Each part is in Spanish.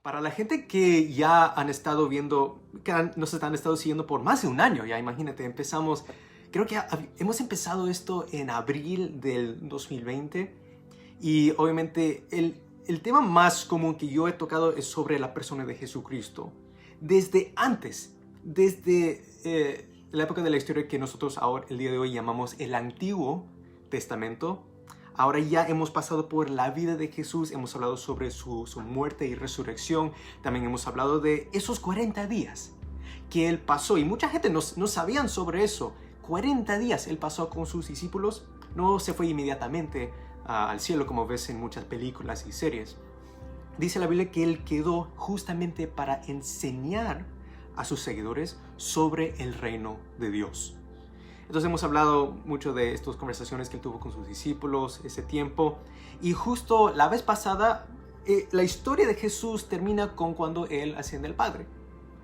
Para la gente que ya han estado viendo, nos han estado siguiendo por más de un año, ya imagínate, creo que hemos empezado esto en abril del 2020 y obviamente el tema más común que yo he tocado es sobre la persona de Jesucristo. Desde antes, desde la época de la historia que nosotros ahora, el día de hoy, llamamos el Antiguo Testamento. Ahora ya hemos pasado por la vida de Jesús, hemos hablado sobre su muerte y resurrección, también hemos hablado de esos 40 días que Él pasó, y mucha gente no sabían sobre eso. 40 días Él pasó con sus discípulos, no se fue inmediatamente al cielo como ves en muchas películas y series. Dice la Biblia que Él quedó justamente para enseñar a sus seguidores sobre el reino de Dios. Entonces hemos hablado mucho de estas conversaciones que Él tuvo con sus discípulos ese tiempo. Y justo la vez pasada, la historia de Jesús termina con cuando Él asciende al Padre.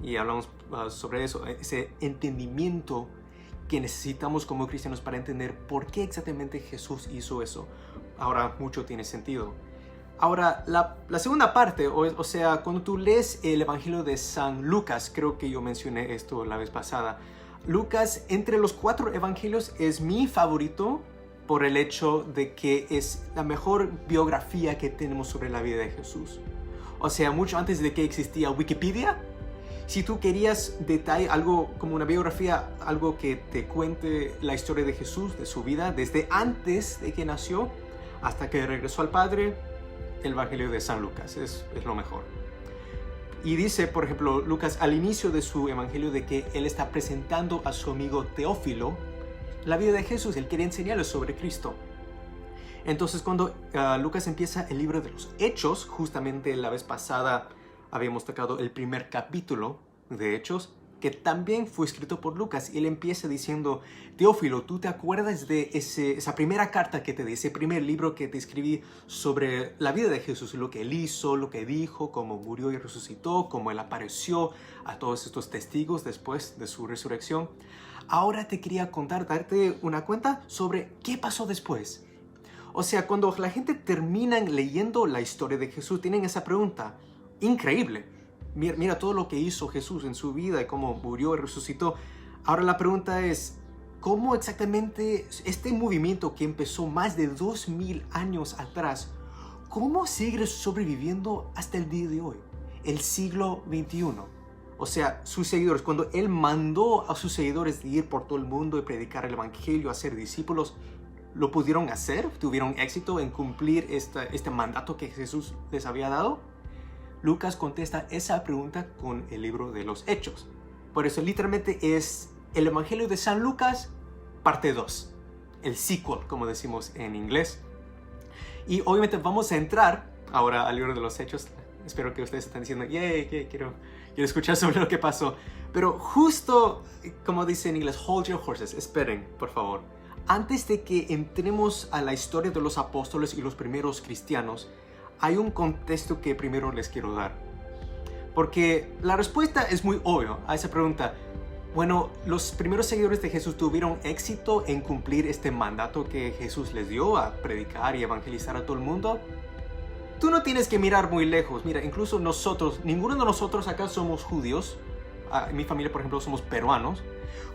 Y hablamos sobre eso, ese entendimiento que necesitamos como cristianos para entender por qué exactamente Jesús hizo eso. Ahora mucho tiene sentido. Ahora, la segunda parte, o sea, cuando tú lees el Evangelio de San Lucas, creo que yo mencioné esto la vez pasada, Lucas, entre los 4 evangelios, es mi favorito por el hecho de que es la mejor biografía que tenemos sobre la vida de Jesús. O sea, mucho antes de que existía Wikipedia, si tú querías detalle, algo como una biografía, algo que te cuente la historia de Jesús, de su vida, desde antes de que nació hasta que regresó al Padre, el Evangelio de San Lucas es lo mejor. Y dice, por ejemplo, Lucas al inicio de su evangelio de que él está presentando a su amigo Teófilo la vida de Jesús. Él quería enseñarle sobre Cristo. Entonces cuando Lucas empieza el libro de los Hechos, justamente la vez pasada habíamos tocado el primer capítulo de Hechos, que también fue escrito por Lucas, y él empieza diciendo: Teófilo, ¿tú te acuerdas de esa primera carta que te di, ese primer libro que te escribí sobre la vida de Jesús, lo que él hizo, lo que dijo, cómo murió y resucitó, cómo él apareció a todos estos testigos después de su resurrección? Ahora te quería contar, darte una cuenta sobre qué pasó después. O sea, cuando la gente termina leyendo la historia de Jesús, tienen esa pregunta increíble. Mira todo lo que hizo Jesús en su vida y cómo murió y resucitó. Ahora la pregunta es, ¿cómo exactamente este movimiento que empezó más de 2000 años atrás, cómo sigue sobreviviendo hasta el día de hoy, el siglo XXI? O sea, sus seguidores, cuando Él mandó a sus seguidores de ir por todo el mundo y predicar el evangelio, hacer discípulos, ¿lo pudieron hacer? ¿Tuvieron éxito en cumplir este mandato que Jesús les había dado? Lucas contesta esa pregunta con el libro de los Hechos. Por eso literalmente es el Evangelio de San Lucas, parte 2. El sequel, como decimos en inglés. Y obviamente vamos a entrar ahora al libro de los Hechos. Espero que ustedes estén diciendo, yay, quiero escuchar sobre lo que pasó. Pero justo, como dice en inglés, hold your horses, esperen, por favor. Antes de que entremos a la historia de los apóstoles y los primeros cristianos, hay un contexto que primero les quiero dar. Porque la respuesta es muy obvia a esa pregunta. Bueno, los primeros seguidores de Jesús tuvieron éxito en cumplir este mandato que Jesús les dio a predicar y evangelizar a todo el mundo. Tú no tienes que mirar muy lejos. Mira, incluso nosotros, ninguno de nosotros acá somos judíos. En mi familia, por ejemplo, somos peruanos.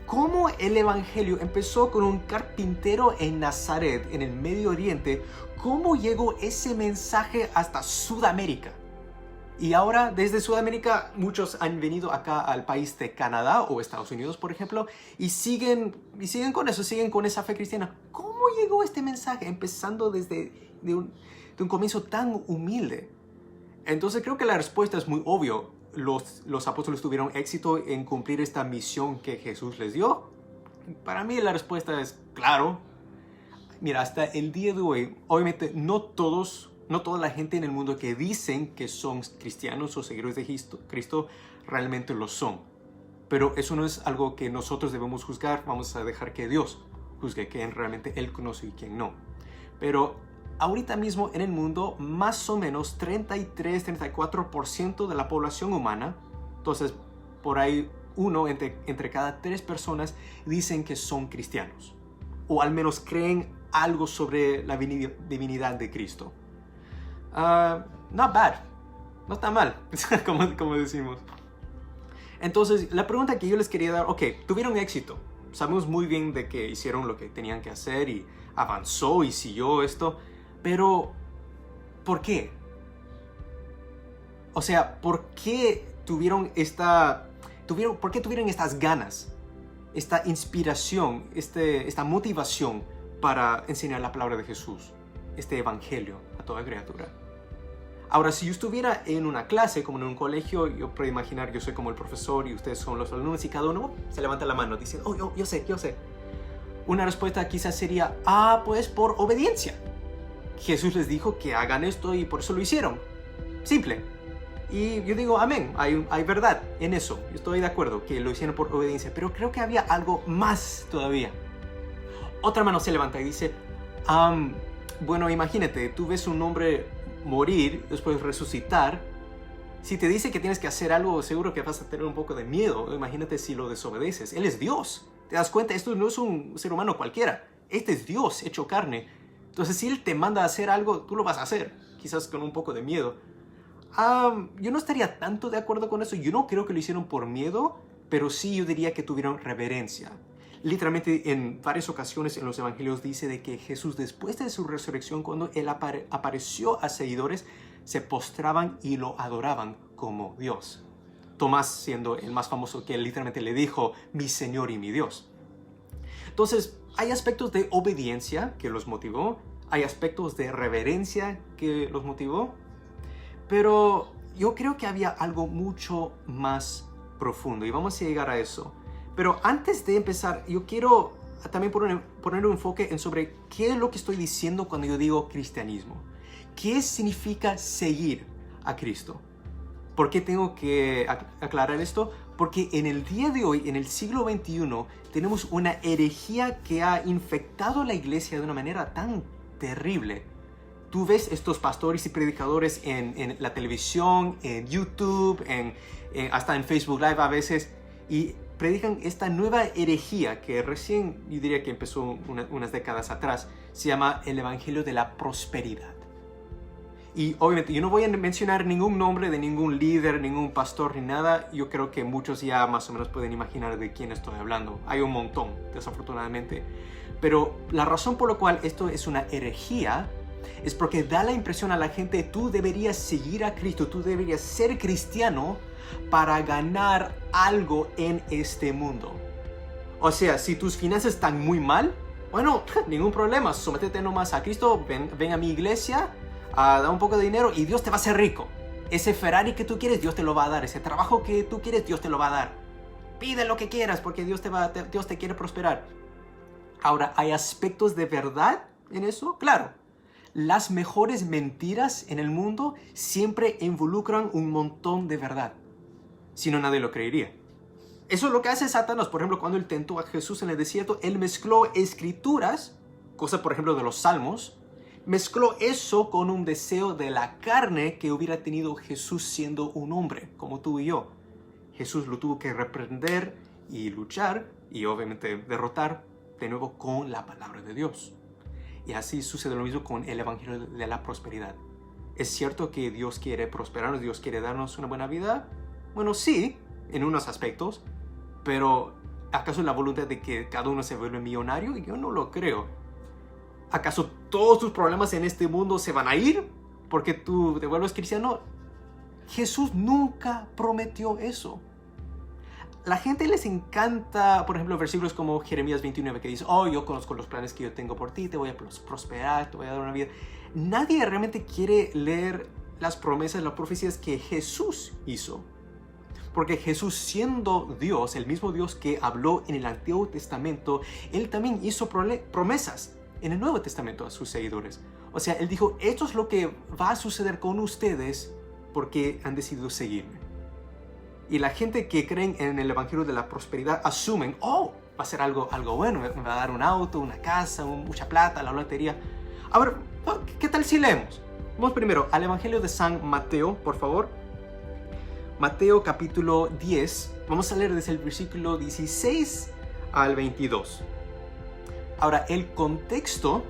¿Cómo el evangelio empezó con un carpintero en Nazaret, en el Medio Oriente? ¿Cómo llegó ese mensaje hasta Sudamérica? Y ahora desde Sudamérica muchos han venido acá al país de Canadá o Estados Unidos, por ejemplo, y siguen con eso, siguen con esa fe cristiana. ¿Cómo llegó este mensaje empezando desde de un comienzo tan humilde? Entonces creo que la respuesta es muy obvia. Los apóstoles tuvieron éxito en cumplir esta misión que Jesús les dio. Para mí la respuesta es claro. Mira, hasta el día de hoy, obviamente no toda la gente en el mundo que dicen que son cristianos o seguidores de Cristo realmente lo son. Pero eso no es algo que nosotros debemos juzgar. Vamos a dejar que Dios juzgue quién realmente Él conoce y quién no. Pero ahorita mismo en el mundo, más o menos 33-34% de la población humana, entonces por ahí uno entre cada 3 personas dicen que son cristianos. O al menos creen algo sobre la divinidad de Cristo. Not bad. No está mal, como decimos. Entonces, la pregunta que yo les quería dar, ok, tuvieron éxito. Sabemos muy bien de que hicieron lo que tenían que hacer y avanzó y siguió esto. Pero, ¿por qué? O sea, ¿por qué tuvieron estas ganas, esta inspiración, esta motivación para enseñar la palabra de Jesús, este evangelio a toda criatura? Ahora, si yo estuviera en una clase, como en un colegio, yo puedo imaginar, yo soy como el profesor y ustedes son los alumnos y cada uno se levanta la mano, dice, oh, yo sé. Una respuesta quizás sería, pues por obediencia. Jesús les dijo que hagan esto y por eso lo hicieron. Simple. Y yo digo, amén, hay verdad en eso. Yo estoy de acuerdo que lo hicieron por obediencia, pero creo que había algo más todavía. Otra mano se levanta y dice, bueno, imagínate, tú ves un hombre morir, después resucitar. Si te dice que tienes que hacer algo, seguro que vas a tener un poco de miedo. Imagínate si lo desobedeces. Él es Dios. ¿Te das cuenta? Esto no es un ser humano cualquiera. Este es Dios hecho carne. Entonces, si Él te manda a hacer algo, tú lo vas a hacer. Quizás con un poco de miedo. Yo no estaría tanto de acuerdo con eso. Yo no creo que lo hicieron por miedo, pero sí yo diría que tuvieron reverencia. Literalmente en varias ocasiones en los evangelios dice de que Jesús, después de su resurrección, cuando Él apareció a seguidores, se postraban y lo adoraban como Dios. Tomás, siendo el más famoso, que él literalmente le dijo, mi Señor y mi Dios. Entonces, hay aspectos de obediencia que los motivó, hay aspectos de reverencia que los motivó, pero yo creo que había algo mucho más profundo y vamos a llegar a eso. Pero antes de empezar, yo quiero también poner un enfoque en sobre qué es lo que estoy diciendo cuando yo digo cristianismo. ¿Qué significa seguir a Cristo? ¿Por qué tengo que aclarar esto? Porque en el día de hoy, en el siglo XXI, tenemos una herejía que ha infectado la iglesia de una manera tan terrible. Tú ves estos pastores y predicadores en la televisión, en YouTube, hasta en Facebook Live a veces, y predican esta nueva herejía que recién, yo diría que empezó unas décadas atrás, se llama el Evangelio de la Prosperidad. Y obviamente yo no voy a mencionar ningún nombre de ningún líder, ningún pastor ni nada. Yo creo que muchos ya más o menos pueden imaginar de quién estoy hablando. Hay un montón, desafortunadamente. Pero la razón por la cual esto es una herejía es porque da la impresión a la gente, tú deberías seguir a Cristo, tú deberías ser cristiano para ganar algo en este mundo. O sea, si tus finanzas están muy mal, bueno, ningún problema, sométete nomás a Cristo, ven a mi iglesia, da un poco de dinero y Dios te va a hacer rico. Ese Ferrari que tú quieres, Dios te lo va a dar. Ese trabajo que tú quieres, Dios te lo va a dar. Pide lo que quieras porque Dios te quiere prosperar. Ahora, ¿hay aspectos de verdad en eso? Claro. Las mejores mentiras en el mundo siempre involucran un montón de verdad. Si no, nadie lo creería. Eso es lo que hace Satanás. Por ejemplo, cuando él tentó a Jesús en el desierto, él mezcló escrituras, cosa por ejemplo de los Salmos, mezcló eso con un deseo de la carne que hubiera tenido Jesús siendo un hombre, como tú y yo. Jesús lo tuvo que reprender y luchar y obviamente derrotar de nuevo con la palabra de Dios. Y así sucede lo mismo con el Evangelio de la Prosperidad. ¿Es cierto que Dios quiere prosperarnos, Dios quiere darnos una buena vida? Bueno, sí, en unos aspectos, pero ¿acaso es la voluntad de que cada uno se vuelva millonario? Yo no lo creo. ¿Acaso todos tus problemas en este mundo se van a ir porque tú te vuelves cristiano? Jesús nunca prometió eso. La gente les encanta, por ejemplo, versículos como Jeremías 29 que dice, yo conozco los planes que yo tengo por ti, te voy a prosperar, te voy a dar una vida. Nadie realmente quiere leer las promesas, las profecías que Jesús hizo. Porque Jesús, siendo Dios, el mismo Dios que habló en el Antiguo Testamento, Él también hizo promesas en el Nuevo Testamento a sus seguidores. O sea, Él dijo, esto es lo que va a suceder con ustedes porque han decidido seguirme. Y la gente que creen en el Evangelio de la Prosperidad asumen, va a ser algo bueno, me va a dar un auto, una casa, mucha plata, la lotería. Ahora, ¿qué tal si leemos? Vamos primero al Evangelio de San Mateo, por favor. Mateo capítulo 10, vamos a leer desde el versículo 16 al 22. Ahora, el contexto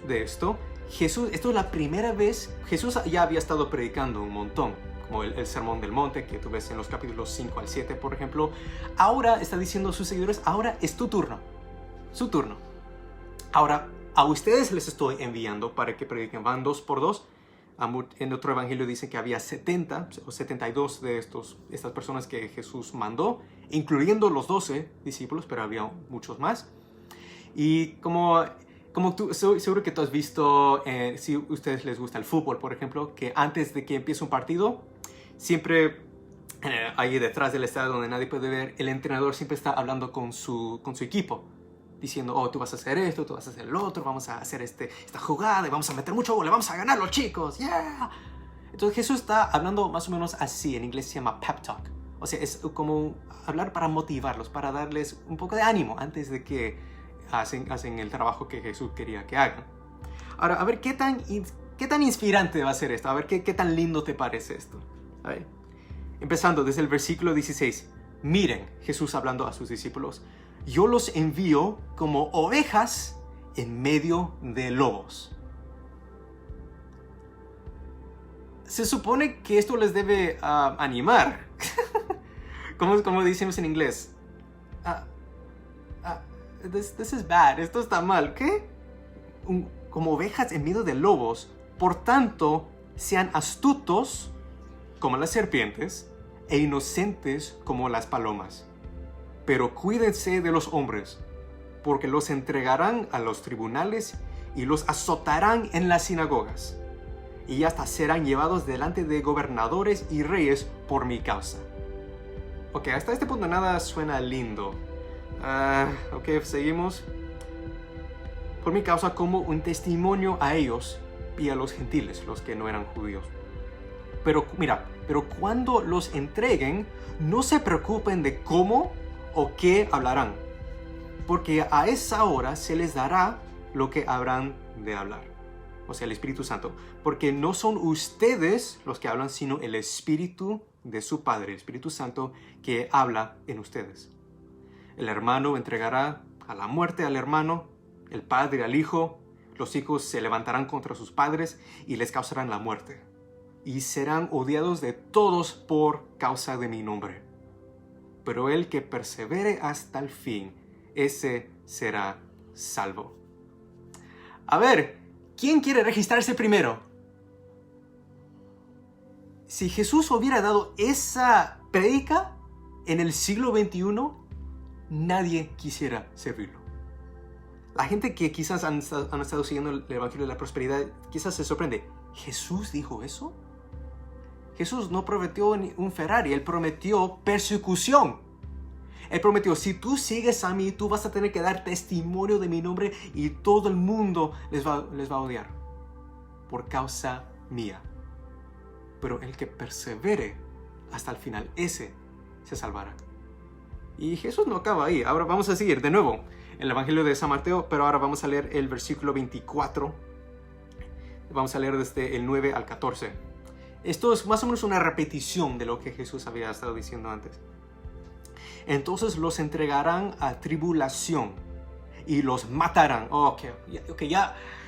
de esto, esto es la primera vez, Jesús ya había estado predicando un montón, como el Sermón del Monte que tú ves en los capítulos 5 al 7, por ejemplo. Ahora está diciendo a sus seguidores, ahora es tu turno, su turno. Ahora a ustedes les estoy enviando para que prediquen, van 2 por 2. En otro evangelio dice que había 70 o 72 de estas personas que Jesús mandó, incluyendo los 12 discípulos, pero había muchos más. Y como tú, seguro que tú has visto, si a ustedes les gusta el fútbol, por ejemplo, que antes de que empiece un partido, siempre ahí detrás del estadio donde nadie puede ver, el entrenador siempre está hablando con su equipo, diciendo, oh, tú vas a hacer esto, tú vas a hacer lo otro, vamos a hacer esta jugada y vamos a meter mucho gol, vamos a ganar los chicos, yeah. Entonces Jesús está hablando más o menos así, en inglés se llama pep talk. O sea, es como hablar para motivarlos, para darles un poco de ánimo antes de que hacen el trabajo que Jesús quería que hagan. Ahora, a ver, ¿qué tan inspirante va a ser esto? A ver, ¿qué tan lindo te parece esto? A ver, empezando desde el versículo 16. Miren, Jesús hablando a sus discípulos, yo los envío como ovejas en medio de lobos. Se supone que esto les debe animar. ¿Cómo decimos en inglés? This is bad. Esto está mal. ¿Qué? Como ovejas en medio de lobos. Por tanto, sean astutos como las serpientes e inocentes como las palomas. Pero cuídense de los hombres, porque los entregarán a los tribunales y los azotarán en las sinagogas. Y hasta serán llevados delante de gobernadores y reyes por mi causa. Ok, hasta este punto nada suena lindo. Ok, seguimos. Por mi causa como un testimonio a ellos y a los gentiles, los que no eran judíos. Pero cuando los entreguen, no se preocupen de cómo o qué hablarán, porque a esa hora se les dará lo que habrán de hablar, o sea, el Espíritu Santo, porque no son ustedes los que hablan, sino el Espíritu de su Padre, el Espíritu Santo que habla en ustedes. El hermano entregará a la muerte al hermano, el padre al hijo, los hijos se levantarán contra sus padres y les causarán la muerte, y serán odiados de todos por causa de mi nombre. Pero el que persevere hasta el fin, ese será salvo. A ver, ¿quién quiere registrarse primero? Si Jesús hubiera dado esa prédica en el siglo XXI, nadie quisiera servirlo. La gente que quizás han estado siguiendo el Evangelio de la Prosperidad, quizás se sorprende. ¿Jesús dijo eso? Jesús no prometió un Ferrari, Él prometió persecución. Él prometió, si tú sigues a mí, tú vas a tener que dar testimonio de mi nombre y todo el mundo les va a odiar por causa mía. Pero el que persevere hasta el final, ese se salvará. Y Jesús no acaba ahí. Ahora vamos a seguir de nuevo el Evangelio de San Mateo, pero ahora vamos a leer el versículo 24. Vamos a leer desde el 9 al 14. Esto es más o menos una repetición de lo que Jesús había estado diciendo antes. Entonces los entregarán a tribulación y los matarán.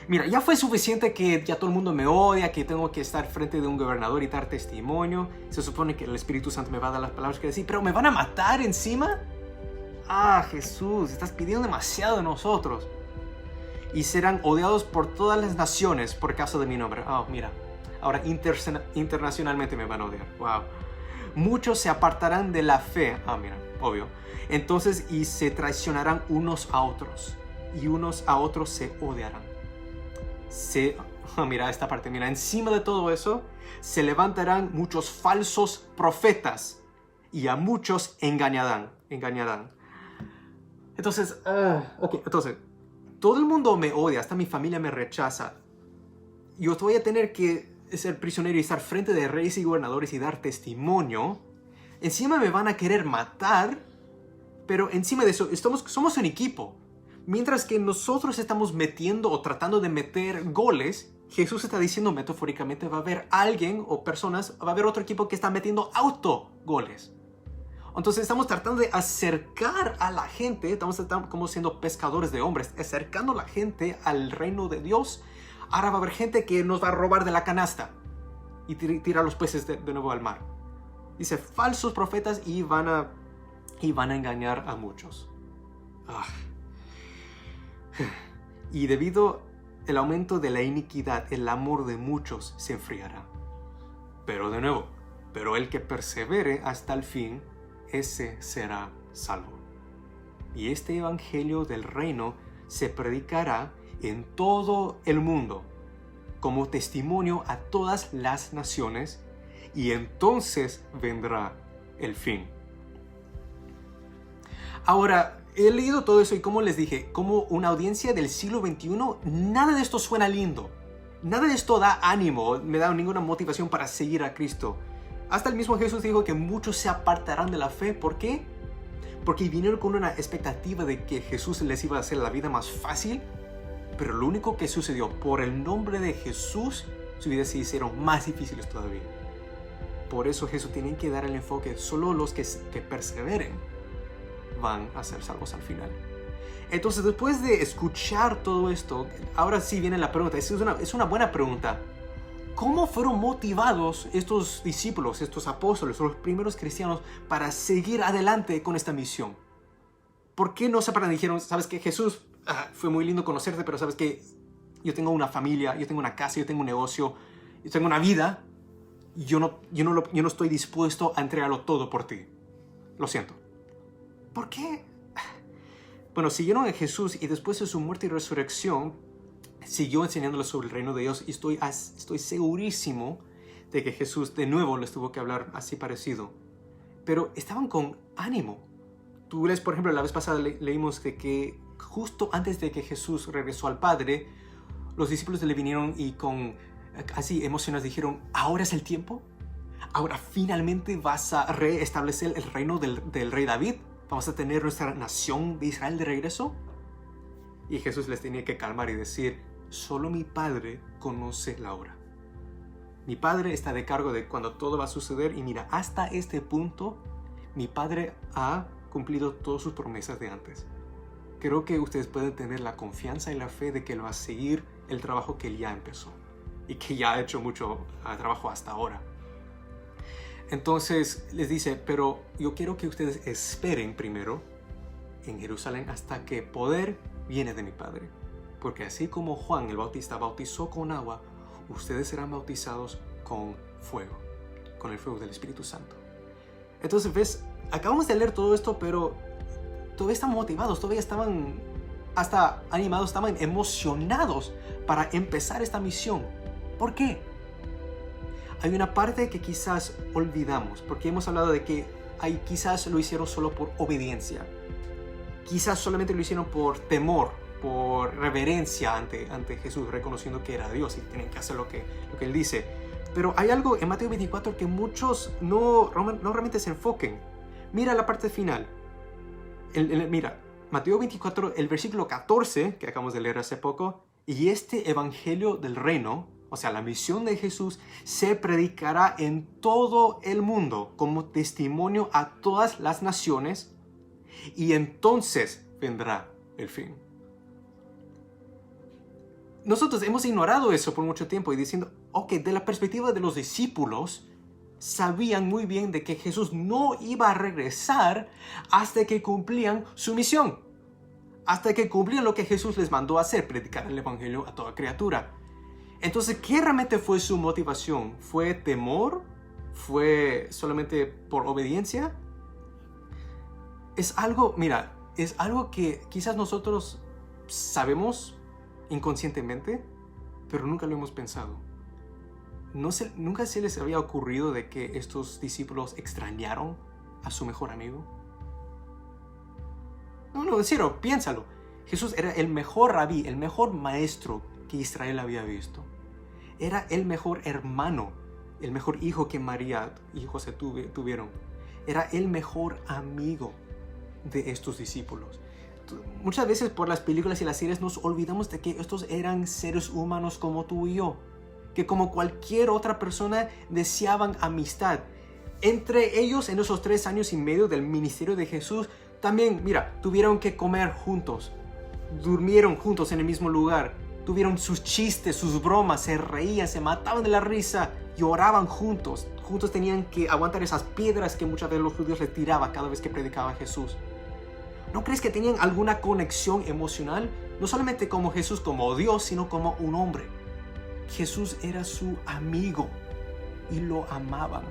Mira, ya fue suficiente que ya todo el mundo me odia, que tengo que estar frente de un gobernador y dar testimonio. Se supone que el Espíritu Santo me va a dar las palabras que decir, pero ¿me van a matar encima? Jesús, estás pidiendo demasiado de nosotros. Y serán odiados por todas las naciones por causa de mi nombre. Mira, ahora internacionalmente me van a odiar. Wow. Muchos se apartarán de la fe. Mira, obvio. Entonces, y se traicionarán unos a otros. Y unos a otros se odiarán. Mira esta parte. Mira, encima de todo eso, se levantarán muchos falsos profetas. Y a muchos engañarán. Entonces, entonces, todo el mundo me odia. Hasta mi familia me rechaza. Yo voy a tener que ser prisionero y estar frente de reyes y gobernadores y dar testimonio. Encima me van a querer matar, pero encima de eso somos un equipo. Mientras que nosotros estamos metiendo o tratando de meter goles, Jesús está diciendo metafóricamente va a haber alguien o personas, va a haber otro equipo que está metiendo autogoles. Entonces estamos tratando de acercar a la gente, estamos como siendo pescadores de hombres, acercando a la gente al reino de Dios. Ahora va a haber gente que nos va a robar de la canasta. y tira los peces de nuevo al mar. Dice, falsos profetas y van a engañar a muchos. Ah. Y debido al aumento de la iniquidad, el amor de muchos se enfriará. Pero de nuevo, pero el que persevere hasta el fin, ese será salvo. Y este evangelio del reino se predicará en todo el mundo como testimonio a todas las naciones, y entonces vendrá el fin. Ahora, he leído todo eso y como les dije, como una audiencia del siglo XXI, nada de esto suena lindo. Nada de esto da ánimo, me da ninguna motivación para seguir a Cristo. Hasta el mismo Jesús dijo que muchos se apartarán de la fe. ¿Por qué? Porque vinieron con una expectativa de que Jesús les iba a hacer la vida más fácil, pero lo único que sucedió, por el nombre de Jesús, sus vidas se hicieron más difíciles todavía. Por eso Jesús tiene que dar el enfoque, solo los que perseveren van a ser salvos al final. Entonces, después de escuchar todo esto, ahora sí viene la pregunta. Es una buena pregunta. ¿Cómo fueron motivados estos discípulos, estos apóstoles, los primeros cristianos, para seguir adelante con esta misión? ¿Por qué no se pararon y dijeron, sabes qué, Jesús, fue muy lindo conocerte, pero sabes que yo tengo una familia, yo tengo una casa, yo tengo un negocio, yo tengo una vida, y yo no estoy dispuesto a entregarlo todo por ti? Lo siento. ¿Por qué? Bueno, siguieron a Jesús y después de su muerte y resurrección, siguió enseñándoles sobre el reino de Dios, y estoy segurísimo de que Jesús de nuevo les tuvo que hablar así parecido. Pero estaban con ánimo. Tú lees, por ejemplo, la vez pasada leímos que justo antes de que Jesús regresó al Padre, los discípulos le vinieron y con así emocionados dijeron, ¿ahora es el tiempo? ¿Ahora finalmente vas a reestablecer el reino del rey David? ¿Vamos a tener nuestra nación de Israel de regreso? Y Jesús les tenía que calmar y decir, solo mi Padre conoce la hora. Mi Padre está de cargo de cuando todo va a suceder, y mira, hasta este punto, mi Padre ha cumplido todas sus promesas de antes. Creo que ustedes pueden tener la confianza y la fe de que Él va a seguir el trabajo que Él ya empezó y que ya ha hecho mucho trabajo hasta ahora. Entonces les dice, pero yo quiero que ustedes esperen primero en Jerusalén hasta que poder viene de mi Padre. Porque así como Juan el Bautista bautizó con agua, ustedes serán bautizados con fuego, con el fuego del Espíritu Santo. Entonces, ves, acabamos de leer todo esto, pero todavía están motivados, todavía estaban hasta animados, estaban emocionados para empezar esta misión. ¿Por qué? Hay una parte que quizás olvidamos, porque hemos hablado de que quizás lo hicieron solo por obediencia. Quizás solamente lo hicieron por temor, por reverencia ante Jesús, reconociendo que era Dios y tienen que hacer lo que Él dice. Pero hay algo en Mateo 24 que muchos no realmente se enfoquen. Mira la parte final. Mira, Mateo 24, el versículo 14, que acabamos de leer hace poco, y este evangelio del reino, o sea, la misión de Jesús, se predicará en todo el mundo como testimonio a todas las naciones, y entonces vendrá el fin. Nosotros hemos ignorado eso por mucho tiempo y diciendo, ok, de la perspectiva de los discípulos, sabían muy bien de que Jesús no iba a regresar hasta que cumplían su misión, hasta que cumplían lo que Jesús les mandó a hacer, predicar el evangelio a toda criatura. Entonces, ¿qué realmente fue su motivación? ¿Fue temor? ¿Fue solamente por obediencia? Es algo que quizás nosotros sabemos inconscientemente, pero nunca lo hemos pensado. ¿Nunca se les había ocurrido de que estos discípulos extrañaron a su mejor amigo? No, en serio, piénsalo. Jesús era el mejor rabí, el mejor maestro que Israel había visto. Era el mejor hermano, el mejor hijo que María y José tuvieron. Era el mejor amigo de estos discípulos. Muchas veces por las películas y las series nos olvidamos de que estos eran seres humanos como tú y yo, que como cualquier otra persona deseaban amistad. Entre ellos, en esos 3 años y medio del ministerio de Jesús, también, tuvieron que comer juntos, durmieron juntos en el mismo lugar, tuvieron sus chistes, sus bromas, se reían, se mataban de la risa, lloraban juntos. Juntos tenían que aguantar esas piedras que muchas veces los judíos les tiraban cada vez que predicaba Jesús. ¿No crees que tenían alguna conexión emocional? No solamente como Jesús, como Dios, sino como un hombre. Jesús era su amigo y lo amaban.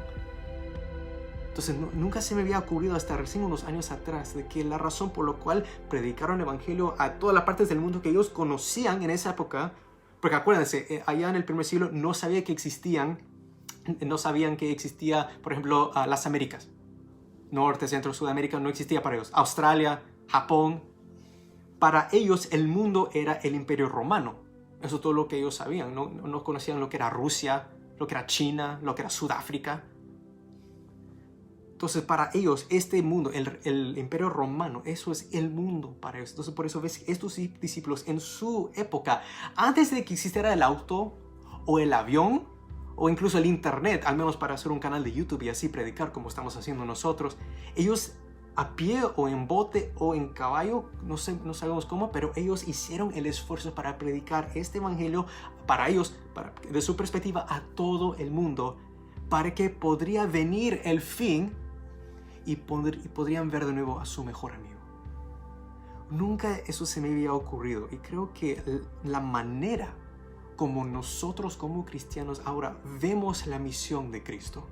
Entonces nunca se me había ocurrido hasta recién unos años atrás de que la razón por la cual predicaron el evangelio a todas las partes del mundo que ellos conocían en esa época, porque acuérdense, allá en el primer siglo no sabían que existía, por ejemplo, las Américas. Norte, Centro, Sudamérica no existía para ellos. Australia, Japón. Para ellos el mundo era el Imperio Romano. Eso es todo lo que ellos sabían. No conocían lo que era Rusia, lo que era China, lo que era Sudáfrica. Entonces para ellos este mundo, el Imperio Romano, eso es el mundo para ellos. Entonces por eso ves estos discípulos en su época, antes de que existiera el auto o el avión o incluso el internet, al menos para hacer un canal de YouTube y así predicar como estamos haciendo nosotros, ellos a pie o en bote o en caballo, no sabemos cómo, pero ellos hicieron el esfuerzo para predicar este evangelio para ellos, de su perspectiva, a todo el mundo, para que podría venir el fin y podrían ver de nuevo a su mejor amigo. Nunca eso se me había ocurrido y creo que la manera como nosotros como cristianos ahora vemos la misión de Cristo,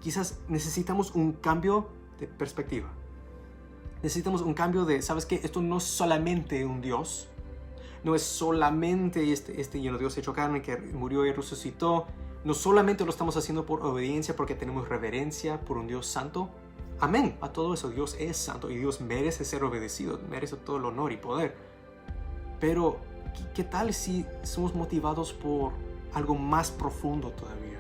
quizás necesitamos un cambio de perspectiva. Necesitamos un cambio de, ¿sabes qué? Esto no es solamente un Dios, no es solamente este Dios hecho carne que murió y resucitó, no solamente lo estamos haciendo por obediencia porque tenemos reverencia por un Dios santo. Amén, a todo eso. Dios es santo y Dios merece ser obedecido, merece todo el honor y poder. Pero, ¿qué tal si somos motivados por algo más profundo todavía?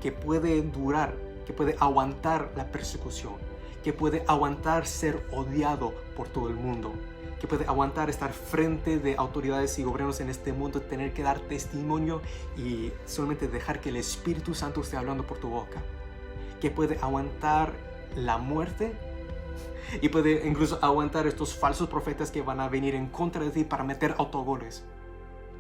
Que puede durar, que puede aguantar la persecución, que puede aguantar ser odiado por todo el mundo, que puede aguantar estar frente de autoridades y gobiernos en este mundo, tener que dar testimonio y solamente dejar que el Espíritu Santo esté hablando por tu boca, que puede aguantar la muerte y puede incluso aguantar estos falsos profetas que van a venir en contra de ti para meter autogoles.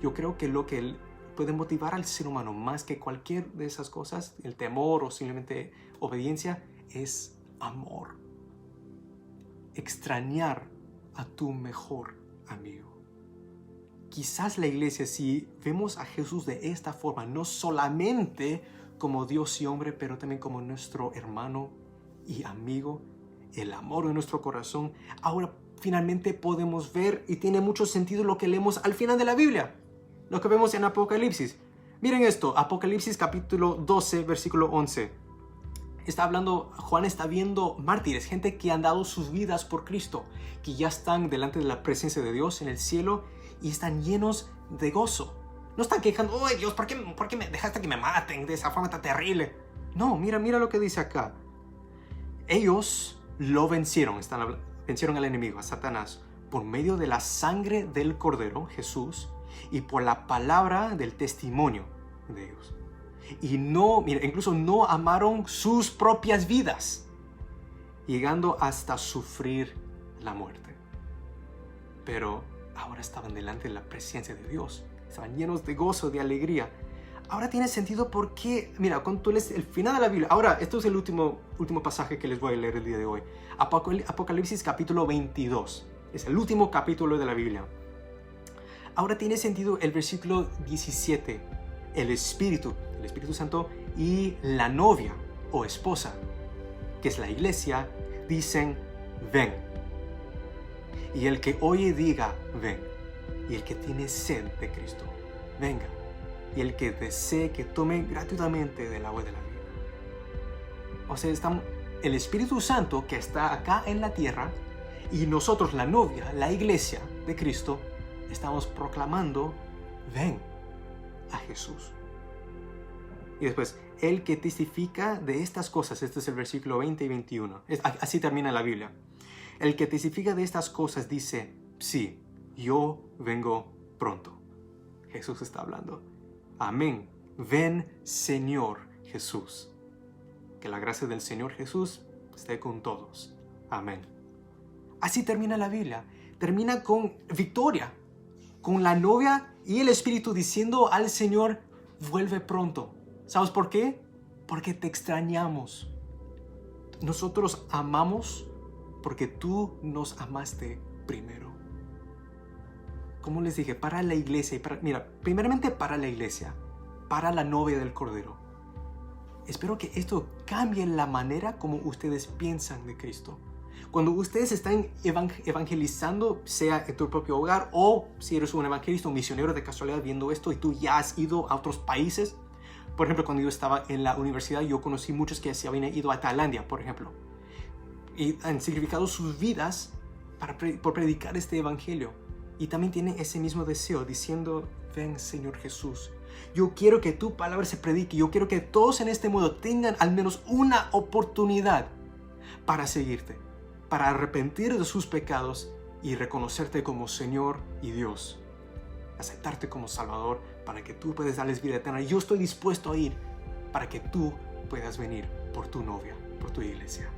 Yo creo que lo que puede motivar al ser humano más que cualquier de esas cosas, el temor o simplemente obediencia, es amor. Extrañar a tu mejor amigo. Quizás la iglesia, si vemos a Jesús de esta forma, no solamente como Dios y hombre, pero también como nuestro hermano y amigo, el amor de nuestro corazón, ahora finalmente podemos ver y tiene mucho sentido lo que leemos al final de la Biblia, lo que vemos en Apocalipsis. Miren esto, Apocalipsis capítulo 12, versículo 11. Juan está viendo mártires, gente que han dado sus vidas por Cristo, que ya están delante de la presencia de Dios en el cielo y están llenos de gozo. No están quejando, ¡ay Dios, ¿por qué me dejaste que me maten de esa forma tan terrible? No, mira lo que dice acá. Ellos lo vencieron al enemigo, a Satanás, por medio de la sangre del Cordero, Jesús, y por la palabra del testimonio de ellos. Y incluso no amaron sus propias vidas, llegando hasta sufrir la muerte. Pero ahora estaban delante de la presencia de Dios, estaban llenos de gozo, de alegría. Ahora tiene sentido porque, mira, cuando tú lees el final de la Biblia, ahora, esto es el último pasaje que les voy a leer el día de hoy. Apocalipsis capítulo 22, es el último capítulo de la Biblia. Ahora tiene sentido el versículo 17, el Espíritu Santo y la novia o esposa, que es la iglesia, dicen, ven. Y el que oye diga, ven. Y el que tiene sed de Cristo, venga. Y el que desee que tome gratuitamente del agua de la vida. O sea, el Espíritu Santo que está acá en la tierra y nosotros, la novia, la iglesia de Cristo, estamos proclamando, ven a Jesús. Y después, el que testifica de estas cosas, este es el versículo 20 y 21, así termina la Biblia. El que testifica de estas cosas dice, sí, yo vengo pronto. Jesús está hablando. Amén. Ven, Señor Jesús. Que la gracia del Señor Jesús esté con todos. Amén. Así termina la Biblia. Termina con victoria. con la novia y el Espíritu diciendo al Señor, vuelve pronto. ¿Sabes por qué? Porque te extrañamos. Nosotros amamos porque tú nos amaste primero. Como les dije, para la iglesia, primeramente para la iglesia, para la novia del Cordero. Espero que esto cambie la manera como ustedes piensan de Cristo. Cuando ustedes están evangelizando, sea en tu propio hogar o si eres un evangelista, un misionero de casualidad viendo esto y tú ya has ido a otros países. Por ejemplo, cuando yo estaba en la universidad, yo conocí muchos que se habían ido a Tailandia, por ejemplo. Y han sacrificado sus vidas por predicar este evangelio. Y también tienen ese mismo deseo diciendo, ven Señor Jesús. Yo quiero que tu palabra se predique. Yo quiero que todos en este mundo tengan al menos una oportunidad para seguirte, para arrepentir de sus pecados y reconocerte como Señor y Dios. Aceptarte como Salvador para que tú puedas darles vida eterna. Yo estoy dispuesto a ir para que tú puedas venir por tu novia, por tu iglesia.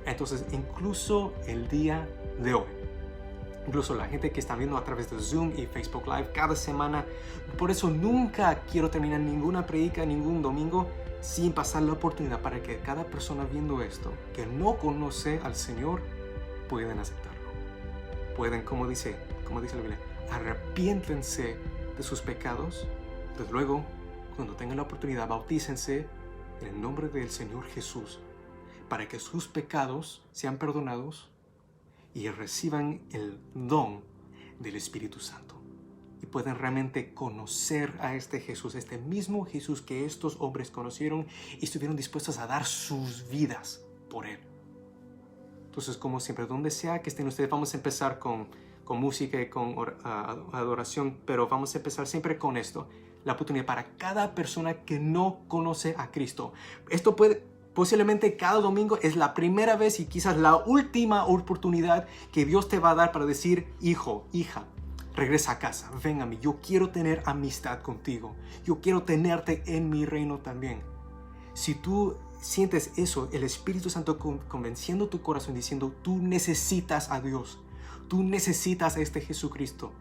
Entonces, incluso el día de hoy, incluso la gente que está viendo a través de Zoom y Facebook Live cada semana, por eso nunca quiero terminar ninguna predica, ningún domingo, sin pasar la oportunidad para que cada persona viendo esto, que no conoce al Señor, puedan aceptarlo. Pueden, como dice la Biblia, arrepiéntense de sus pecados. Desde luego, cuando tengan la oportunidad, bautícense en el nombre del Señor Jesús, para que sus pecados sean perdonados y reciban el don del Espíritu Santo. Y pueden realmente conocer a este Jesús, este mismo Jesús que estos hombres conocieron y estuvieron dispuestos a dar sus vidas por Él. Entonces, como siempre, donde sea que estén ustedes, vamos a empezar con música y con adoración, pero vamos a empezar siempre con esto. La oportunidad para cada persona que no conoce a Cristo. Esto posiblemente cada domingo es la primera vez y quizás la última oportunidad que Dios te va a dar para decir, hijo, hija, regresa a casa, ven a mí, yo quiero tener amistad contigo, yo quiero tenerte en mi reino también. Si tú sientes eso, el Espíritu Santo convenciendo tu corazón, diciendo, tú necesitas a Dios, tú necesitas a este Jesucristo,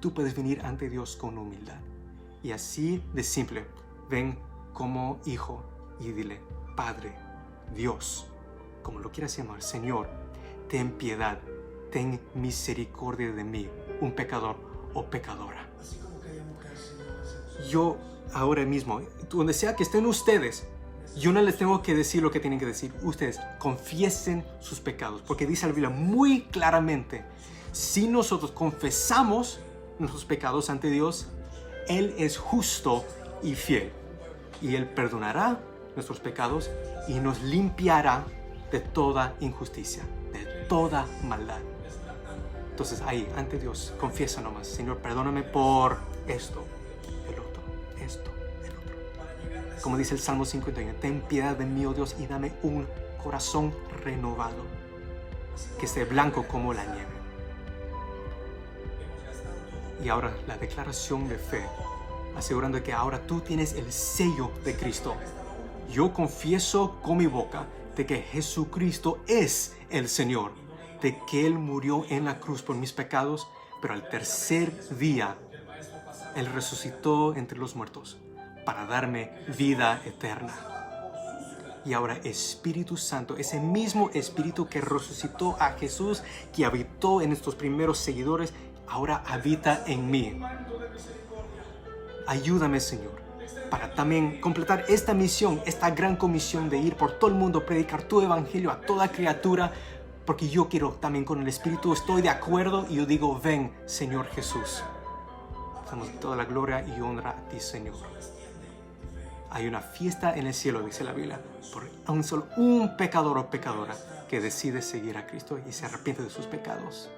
tú puedes venir ante Dios con humildad. Y así de simple, ven como hijo y dile, Padre, Dios, como lo quieras llamar, Señor, ten piedad, ten misericordia de mí, un pecador o pecadora. Yo ahora mismo, donde sea que estén ustedes, yo no les tengo que decir lo que tienen que decir. Ustedes confiesen sus pecados, porque dice la Biblia muy claramente, si nosotros confesamos nuestros pecados ante Dios, Él es justo y fiel, y Él perdonará nuestros pecados y nos limpiará de toda injusticia, de toda maldad. Entonces ahí, ante Dios, confiesa nomás, Señor, perdóname por esto, el otro, esto, el otro. Como dice el Salmo 51, ten piedad de mí, oh Dios, y dame un corazón renovado, que esté blanco como la nieve. Y ahora la declaración de fe, asegurando que ahora tú tienes el sello de Cristo. Yo confieso con mi boca de que Jesucristo es el Señor, de que Él murió en la cruz por mis pecados, pero al tercer día Él resucitó entre los muertos para darme vida eterna. Y ahora Espíritu Santo, ese mismo Espíritu que resucitó a Jesús, que habitó en estos primeros seguidores, ahora habita en mí. Ayúdame, Señor, para también completar esta misión, esta gran comisión de ir por todo el mundo, predicar tu evangelio a toda criatura, porque yo quiero también con el Espíritu, estoy de acuerdo y yo digo, ven, Señor Jesús. Damos toda la gloria y honra a ti, Señor. Hay una fiesta en el cielo, dice la Biblia, por un pecador o pecadora que decide seguir a Cristo y se arrepiente de sus pecados.